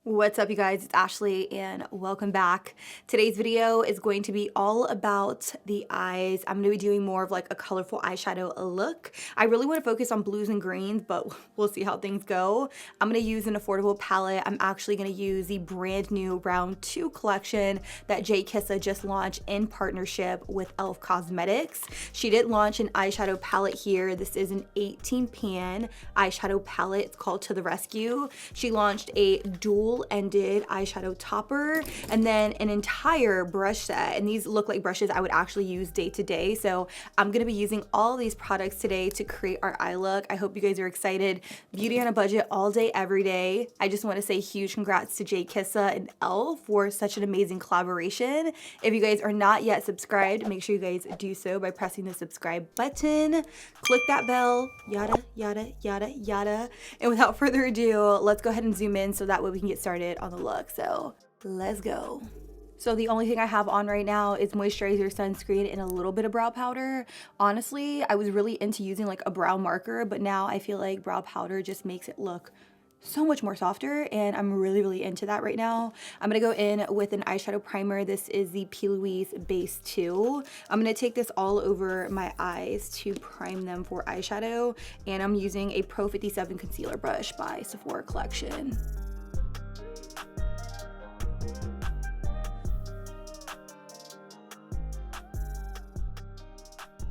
What's up, you guys? It's Ashley and welcome back. Today's video is going to be all about the eyes. I'm going to be doing more of like a colorful eyeshadow look. I really want to focus on blues and greens, but we'll see how things go. I'm going to use an affordable palette. I'm actually going to use the brand new Round 2 collection that Jkissa just launched in partnership with e.l.f. Cosmetics. She did launch an eyeshadow palette here. This is an 18 pan eyeshadow palette. It's called To The Rescue. She launched a dual-ended eyeshadow topper and then an entire brush set, and these look like brushes I would actually use day to day. So I'm gonna be using all these products today to create our eye look. I hope you guys are excited. Beauty on a budget all day, every day. I just want to say huge congrats to Jkissa and e.l.f. for such an amazing collaboration. If you guys are not yet subscribed, make sure you guys do so by pressing the subscribe button, click that bell, yada yada yada yada. And without further ado, let's go ahead and zoom in so that way we can get started on the look. So let's go. So the only thing I have on right now is moisturizer, sunscreen, and a little bit of brow powder. Honestly, I was really into using like a brow marker, but now I feel like brow powder just makes it look so much more softer, and I'm really into that right now. I'm gonna go in with an eyeshadow primer. This is the P. Louise Base 2. I'm gonna take this all over my eyes to prime them for eyeshadow, and I'm using a Pro 57 concealer brush by Sephora Collection.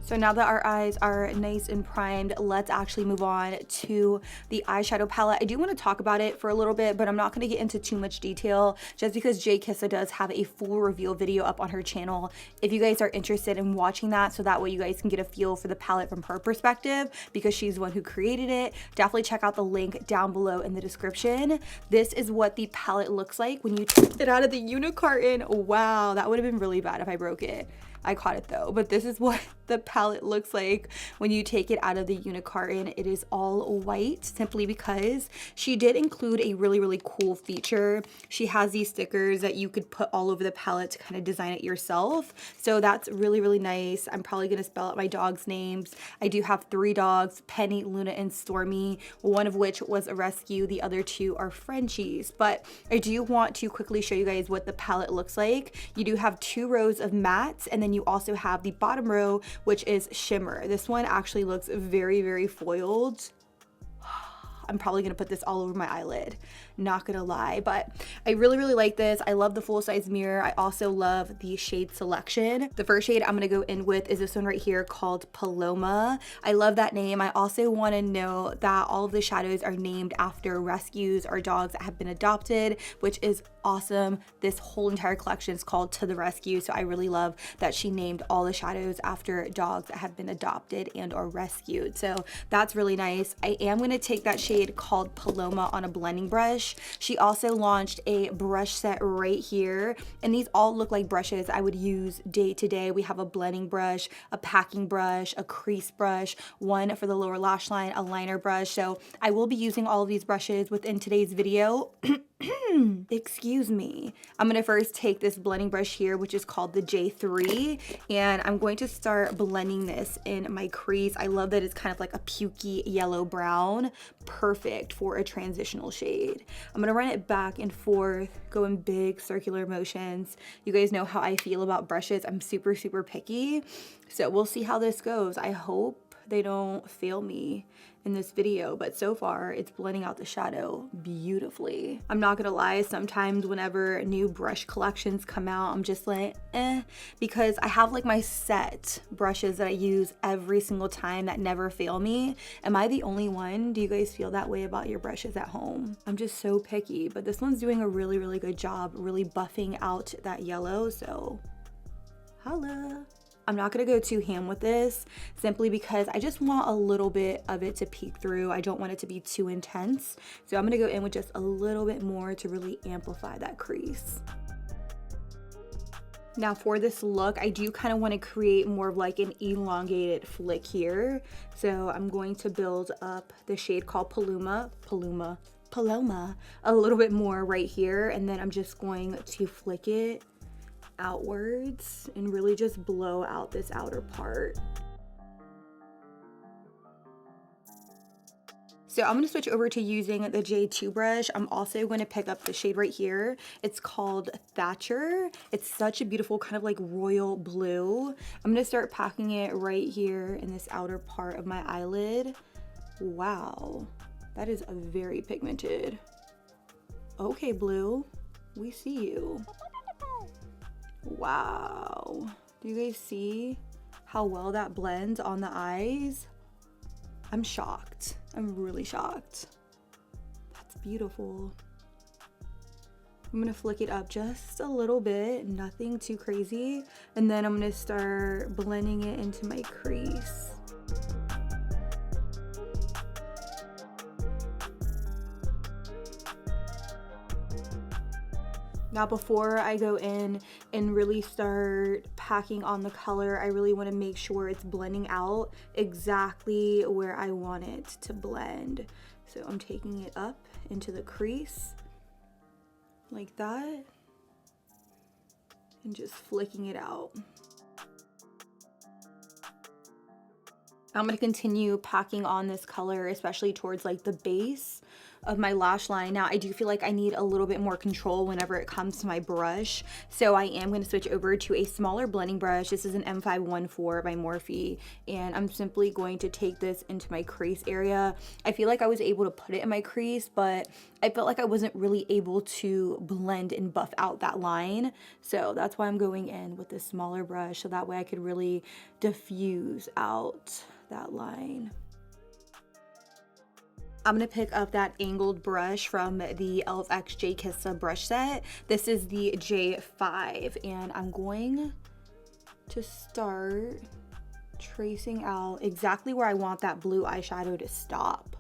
So now that our eyes are nice and primed, let's actually move on to the eyeshadow palette. I do want to talk about it for a little bit, but I'm not going to get into too much detail just because Jkissa does have a full reveal video up on her channel if you guys are interested in watching that, so that way you guys can get a feel for the palette from her perspective because she's the one who created it. Definitely check out the link down below in the description. This is what the palette looks like when you take it out of the unicarton. Wow, that would have been really bad if I broke it. I caught it though, but this is what the palette looks like when you take it out of the unicarton. It is all white simply because she did include a really cool feature. She has these stickers that you could put all over the palette to kind of design it yourself. So that's really nice. I'm probably gonna spell out my dogs' names. I do have 3 dogs, Penny, Luna, and Stormy, one of which was a rescue. The other 2 are Frenchies. But I do want to quickly show you guys what the palette looks like. You do have 2 rows of mattes, and then you also have the bottom row, which is shimmer. This one actually looks very foiled. I'm probably gonna put this all over my eyelid, not gonna lie, but I really like this. I love the full-size mirror. I also love the shade selection. The first shade I'm gonna go in with is this one right here called Paloma. I love that name. I also want to know that all of the shadows are named after rescues or dogs that have been adopted, which is awesome. This whole entire collection is called To The Rescue, so I really love that she named all the shadows after dogs that have been adopted and or rescued. So that's really nice. I am going to take that shade called Paloma on a blending brush. She also launched a brush set right here, and these all look like brushes I would use day to day. We have a blending brush, a packing brush, a crease brush, one for the lower lash line, a liner brush. So I will be using all of these brushes within today's video. Excuse me. I'm gonna first take this blending brush here, which is called the J3, and I'm going to start blending this in my crease. I love that it's kind of like a pukey yellow brown, perfect for a transitional shade. I'm gonna run it back and forth, go in big circular motions. You guys know how I feel about brushes. I'm super picky, so we'll see how this goes. I hope they don't fail me in this video, but so far it's blending out the shadow beautifully. I'm not gonna lie, sometimes whenever new brush collections come out, I'm just like because I have like my set brushes that I use every single time that never fail me. Am I the only one? Do you guys feel that way about your brushes at home? I'm just so picky, but this one's doing a really good job really buffing out that yellow, so holla. I'm not gonna go too ham with this simply because I just want a little bit of it to peek through. I don't want it to be too intense. So I'm gonna go in with just a little bit more to really amplify that crease. Now for this look, I do kind of want to create more of like an elongated flick here. So I'm going to build up the shade called Paloma a little bit more right here, and then I'm just going to flick it outwards and really just blow out this outer part. So I'm going to switch over to using the J2 brush. I'm also going to pick up the shade right here. It's called Thatcher. It's such a beautiful kind of like royal blue. I'm going to start packing it right here in this outer part of my eyelid. Wow, that is a very pigmented. Okay, blue, we see you. Wow, do you guys see how well that blends on the eyes? I'm shocked. I'm really shocked. That's beautiful. I'm gonna flick it up just a little bit, nothing too crazy. And then I'm gonna start blending it into my crease. Now before I go in and really start packing on the color, I really want to make sure it's blending out exactly where I want it to blend. So I'm taking it up into the crease like that and just flicking it out. I'm going to continue packing on this color, especially towards like the base of my lash line. Now I do feel like I need a little bit more control whenever it comes to my brush, so I am going to switch over to a smaller blending brush. This is an M514 by Morphe, and I'm simply going to take this into my crease area. I feel like I was able to put it in my crease, but I felt like I wasn't really able to blend and buff out that line, so that's why I'm going in with this smaller brush, so that way I could really diffuse out that line. I'm going to pick up that angled brush from the e.l.f. X Jkissa brush set. This is the J5, and I'm going to start tracing out exactly where I want that blue eyeshadow to stop.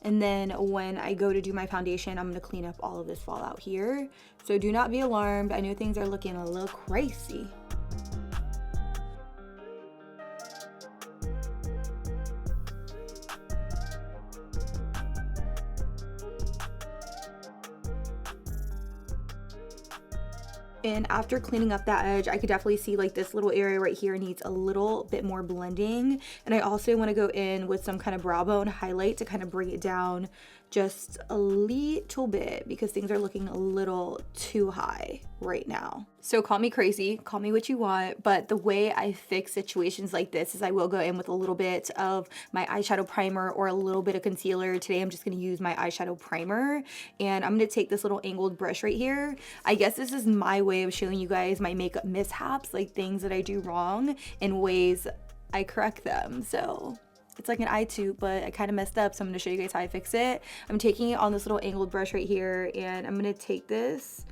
And then when I go to do my foundation, I'm going to clean up all of this fallout here. So do not be alarmed. I know things are looking a little crazy. And after cleaning up that edge, I could definitely see like this little area right here needs a little bit more blending. And I also want to go in with some kind of brow bone highlight to kind of bring it down just a little bit, because things are looking a little too high right now. So call me crazy, call me what you want, but the way I fix situations like this is I will go in with a little bit of my eyeshadow primer or a little bit of concealer. Today I'm just going to use my eyeshadow primer, and I'm going to take this little angled brush right here. I guess this is my way of showing you guys my makeup mishaps, like things that I do wrong and ways I correct them. So it's like an eye tube, but I kind of messed up, so I'm going to show you guys how I fix it. I'm taking it on this little angled brush right here, and I'm going to take this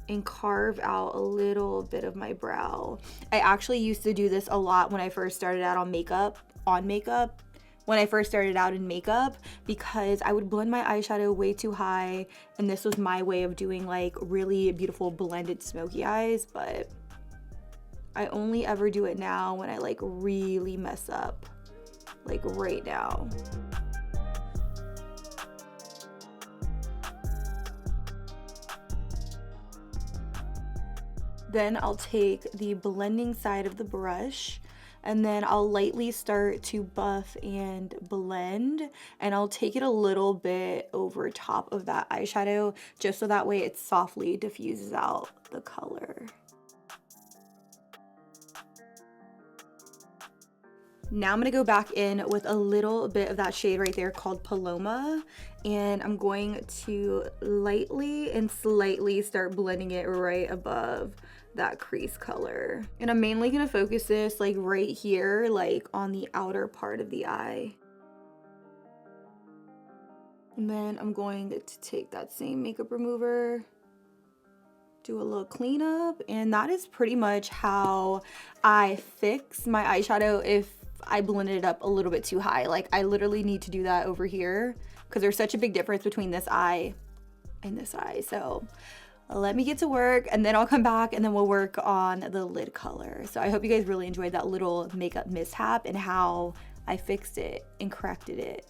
and carve out a little bit of my brow. I actually used to do this a lot when I first started out on makeup, when I first started out in makeup, because I would blend my eyeshadow way too high, and this was my way of doing like really beautiful blended smoky eyes, but I only ever do it now when I like really mess up. Like right now. Then I'll take the blending side of the brush, and then I'll lightly start to buff and blend, and I'll take it a little bit over top of that eyeshadow just so that way it softly diffuses out the color. Now I'm going to go back in with a little bit of that shade right there called Paloma, and I'm going to lightly and slightly start blending it right above that crease color. And I'm mainly going to focus this like right here, like on the outer part of the eye. And then I'm going to take that same makeup remover, do a little cleanup, and that is pretty much how I fix my eyeshadow if I blended it up a little bit too high. Like I literally need to do that over here because there's such a big difference between this eye and this eye. So let me get to work, and then I'll come back and then we'll work on the lid color. So I hope you guys really enjoyed that little makeup mishap and how I fixed it and corrected it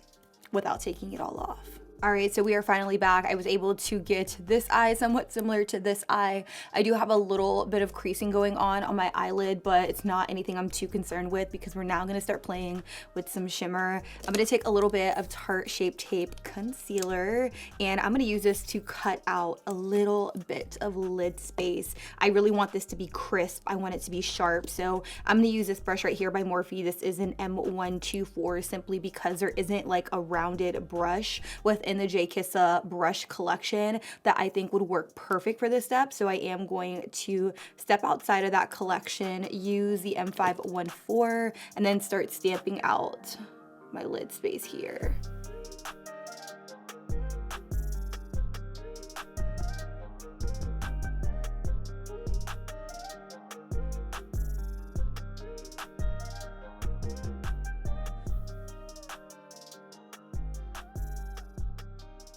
without taking it all off. All right, so we are finally back. I was able to get this eye somewhat similar to this eye. I do have a little bit of creasing going on my eyelid, but it's not anything I'm too concerned with because we're now gonna start playing with some shimmer. I'm gonna take a little bit of Tarte Shape Tape Concealer, and I'm gonna use this to cut out a little bit of lid space. I really want this to be crisp. I want it to be sharp, so I'm gonna use this brush right here by Morphe. This is an M124 simply because there isn't like a rounded brush within the Jkissa brush collection that I think would work perfect for this step. So I am going to step outside of that collection, use the M514, and then start stamping out my lid space here.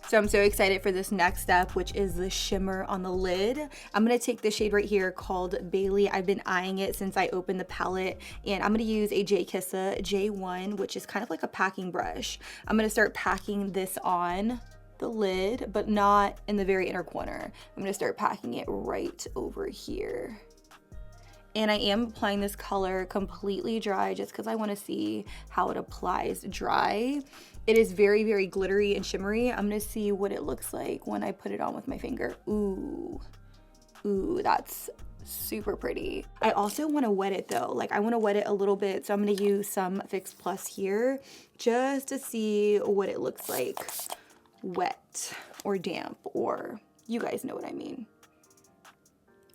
So I'm so excited for this next step, which is the shimmer on the lid. I'm gonna take the shade right here called Bailey. I've been eyeing it since I opened the palette, and I'm gonna use a Jkissa J1, which is kind of like a packing brush. I'm gonna start packing this on the lid, but not in the very inner corner. I'm gonna start packing it right over here. And I am applying this color completely dry just because I want to see how it applies dry. It is very, very glittery and shimmery. I'm going to see what it looks like when I put it on with my finger. Ooh, that's super pretty. I also want to wet it though. Like I want to wet it a little bit. So I'm going to use some Fix Plus here just to see what it looks like wet or damp, or you guys know what I mean.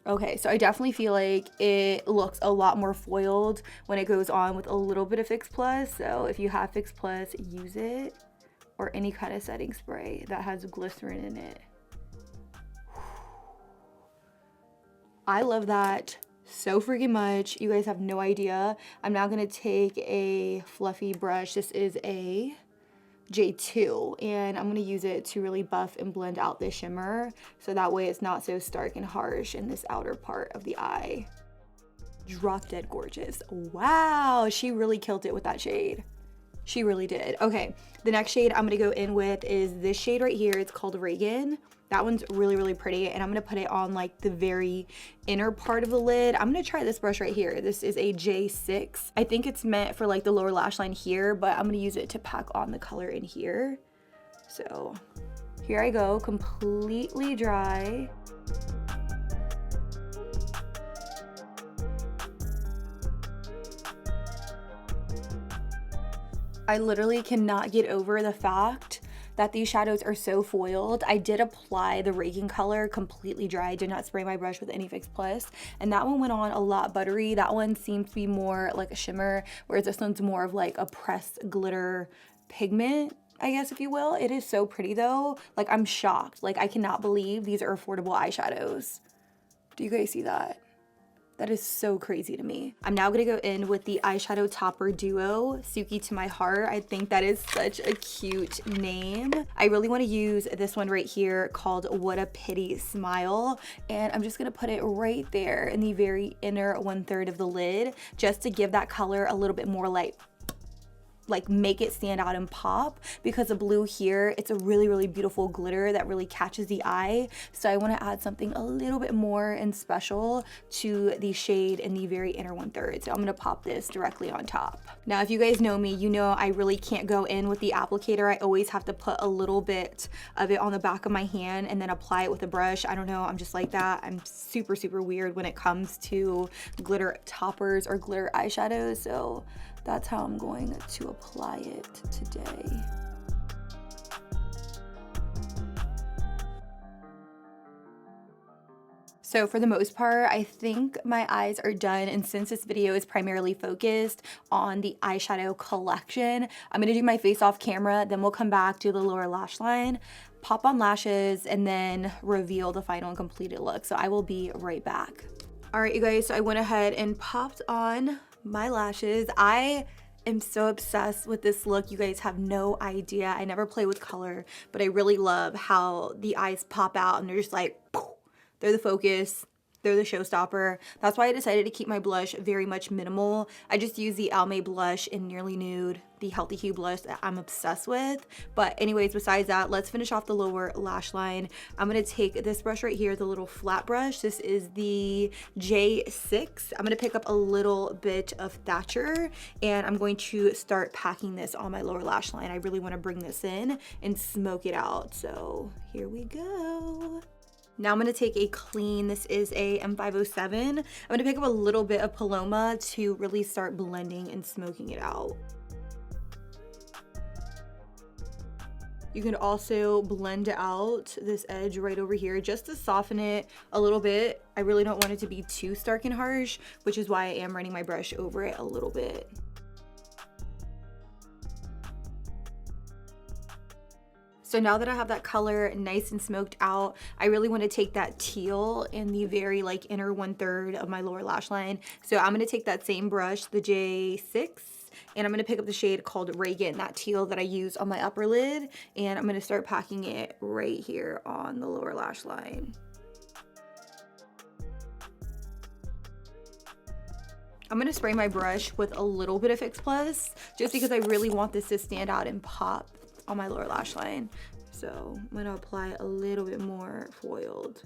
Okay, so I definitely feel like it looks a lot more foiled when it goes on with a little bit of Fix Plus. So if you have Fix Plus, use it, or any kind of setting spray that has glycerin in it. I love that so freaking much. You guys have no idea. I'm now gonna take a fluffy brush. This is a J2, and I'm going to use it to really buff and blend out this shimmer so that way it's not so stark and harsh in this outer part of the eye. Drop dead gorgeous. Wow, she really killed it with that shade. She really did. Okay, the next shade I'm going to go in with is this shade right here. It's called Reagan. That one's really, really pretty, and I'm gonna put it on like the very inner part of the lid. I'm gonna try this brush right here. This is a J6. I think it's meant for like the lower lash line here, but I'm gonna use it to pack on the color in here. So here I go, completely dry. I literally cannot get over the fact that these shadows are so foiled. I did apply the Reagan color completely dry. I did not spray my brush with any Fix Plus, and that one went on a lot buttery. That one seemed to be more like a shimmer, whereas this one's more of like a pressed glitter pigment, I guess, if you will. It is so pretty though. Like I'm shocked. Like I cannot believe these are affordable eyeshadows. Do you guys see that? That is so crazy to me. I'm now gonna go in with the eyeshadow topper duo, Suki to My Heart. I think that is such a cute name. I really wanna use this one right here called What a Pity Smile. And I'm just gonna put it right there in the very inner 1/3 of the lid, just to give that color a little bit more like make it stand out and pop, because the blue here, it's a really, really beautiful glitter that really catches the eye. So I want to add something a little bit more and special to the shade in the very inner 1/3. So I'm going to pop this directly on top. Now, if you guys know me, you know I really can't go in with the applicator. I always have to put a little bit of it on the back of my hand and then apply it with a brush. I don't know, I'm just like that. I'm super, super weird when it comes to glitter toppers or glitter eyeshadows. So that's how I'm going to apply it today. So for the most part, I think my eyes are done. And since this video is primarily focused on the eyeshadow collection, I'm gonna do my face off camera, then we'll come back to the lower lash line, pop on lashes, and then reveal the final and completed look. So I will be right back. All right, you guys, so I went ahead and popped on my lashes. I am so obsessed with this look. You guys have no idea. I never play with color, but I really love how the eyes pop out and they're just like, they're the focus. they're the showstopper. That's why I decided to keep my blush very much minimal. I just use the e.l.f blush in Nearly Nude, the Healthy Hue blush that I'm obsessed with. But anyways, besides that, let's finish off the lower lash line. I'm gonna take this brush right here, the little flat brush. This is the J6. I'm gonna pick up a little bit of Thatcher, and I'm going to start packing this on my lower lash line. I really wanna bring this in and smoke it out. So here we go. Now I'm going to take a clean, this is a M507. I'm going to pick up a little bit of Paloma to really start blending and smoking it out. You can also blend out this edge right over here just to soften it a little bit. I really don't want it to be too stark and harsh, which is why I am running my brush over it a little bit. So now that I have that color nice and smoked out, I really want to take that teal in the very like inner 1/3 of my lower lash line. So I'm going to take that same brush, the J6, and I'm going to pick up the shade called Reagan, that teal that I use on my upper lid, and I'm going to start packing it right here on the lower lash line. I'm going to spray my brush with a little bit of Fix Plus just because I really want this to stand out and pop on my lower lash line. So I'm going to apply a little bit more foiled.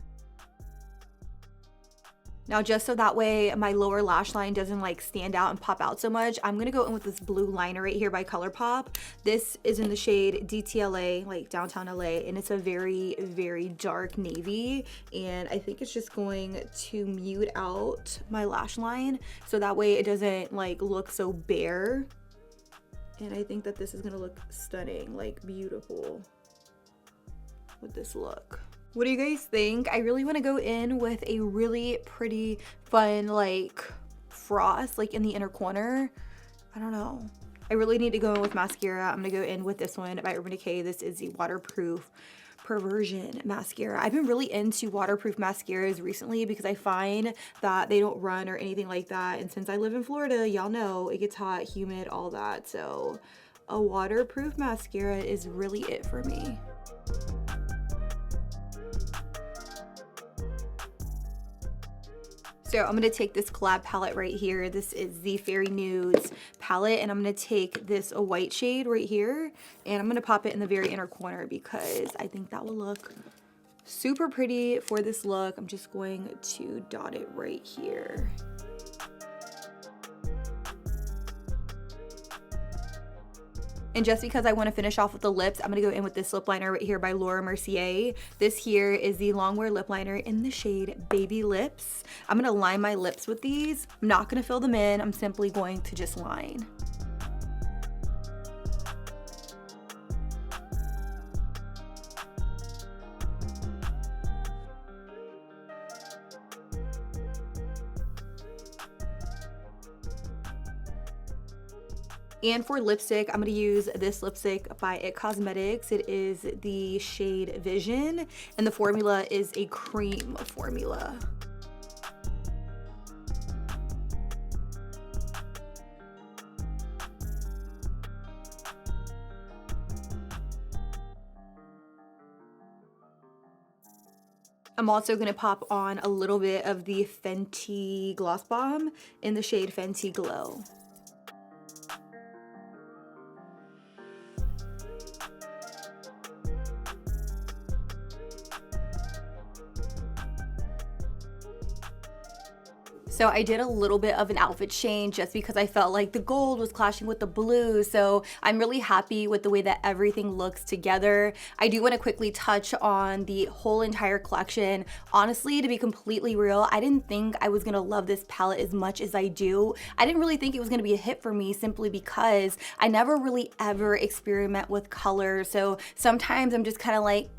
Now just so that way my lower lash line doesn't like stand out and pop out so much, I'm going to go in with this blue liner right here by ColourPop. This is in the shade DTLA, like Downtown LA, and it's a very, very dark navy, and I think it's just going to mute out my lash line so that way it doesn't like look so bare. And I think that this is gonna look stunning, like beautiful with this look. What do you guys think? I really wanna go in with a really pretty, fun, like frost, like in the inner corner. I don't know. I really need to go in with mascara. I'm gonna go in with this one by Urban Decay. This is the Waterproof Perversion mascara. I've been really into waterproof mascaras recently because I find that they don't run or anything like that, and since I live in Florida, y'all know it gets hot, humid, all that, so a waterproof mascara is really it for me. So I'm going to take this collab palette right here. This is the Fairy Nudes palette, and I'm going to take this white shade right here, and I'm going to pop it in the very inner corner because I think that will look super pretty for this look. I'm just going to dot it right here. And just because I want to finish off with the lips, I'm going to go in with this lip liner right here by Laura Mercier. This here is the Longwear lip liner in the shade Baby Lips. I'm going to line my lips with these. I'm not going to fill them in. I'm simply going to just line. And for lipstick, I'm going to use this lipstick by IT Cosmetics. It is the shade Vision, and the formula is a cream formula. I'm also going to pop on a little bit of the Fenty Gloss Bomb in the shade Fenty Glow. So I did a little bit of an outfit change just because I felt like the gold was clashing with the blue. So I'm really happy with the way that everything looks together. I do want to quickly touch on the whole entire collection. Honestly, to be completely real, I didn't think I was going to love this palette as much as I do. I didn't really think it was going to be a hit for me simply because I never really ever experiment with color. So sometimes I'm just kind of like,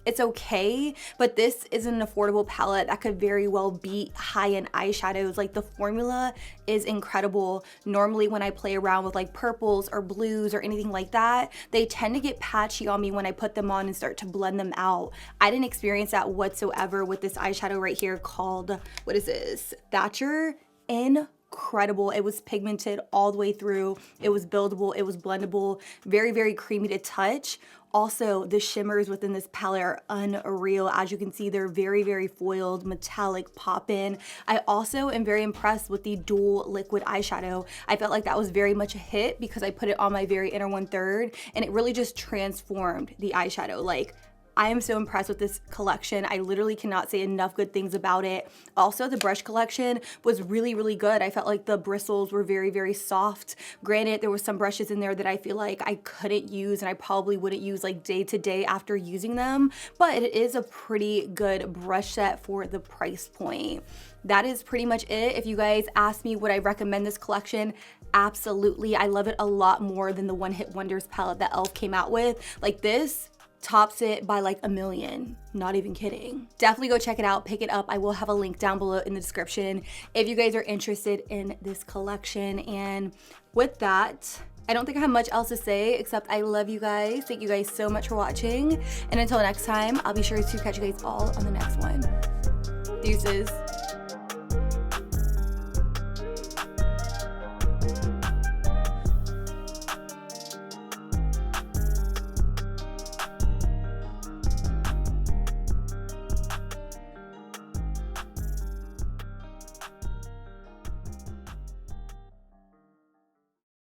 it's okay, but this is an affordable palette that could very well beat high-end eyeshadows. Like, the formula is incredible. Normally when I play around with like purples or blues or anything like that, they tend to get patchy on me when I put them on and start to blend them out. I didn't experience that whatsoever with this eyeshadow right here called, what is this? Thatcher. incredible. It was pigmented all the way through. It was buildable. It was blendable. Very, very creamy to touch. Also, the shimmers within this palette are unreal. As you can see, they're very, very foiled, metallic, pop-in. I also am very impressed with the dual liquid eyeshadow. I felt like that was very much a hit because I put it on my very inner 1/3 and it really just transformed the eyeshadow. Like, I am so impressed with this collection. I literally cannot say enough good things about it. Also, the brush collection was really, really good. I felt like the bristles were very, very soft. Granted, there were some brushes in there that I feel like I couldn't use and I probably wouldn't use like day to day after using them, but it is a pretty good brush set for the price point. That is pretty much it. If you guys ask me would I recommend this collection, absolutely. I love it a lot more than the One Hit Wonders palette that e.l.f. came out with. Like, this tops it by like a million, not even kidding. Definitely go check it out, pick it up. I will have a link down below in the description if you guys are interested in this collection. And with that, I don't think I have much else to say except I love you guys. Thank you guys so much for watching, and until next time, I'll be sure to catch you guys all on the next one. Deuces.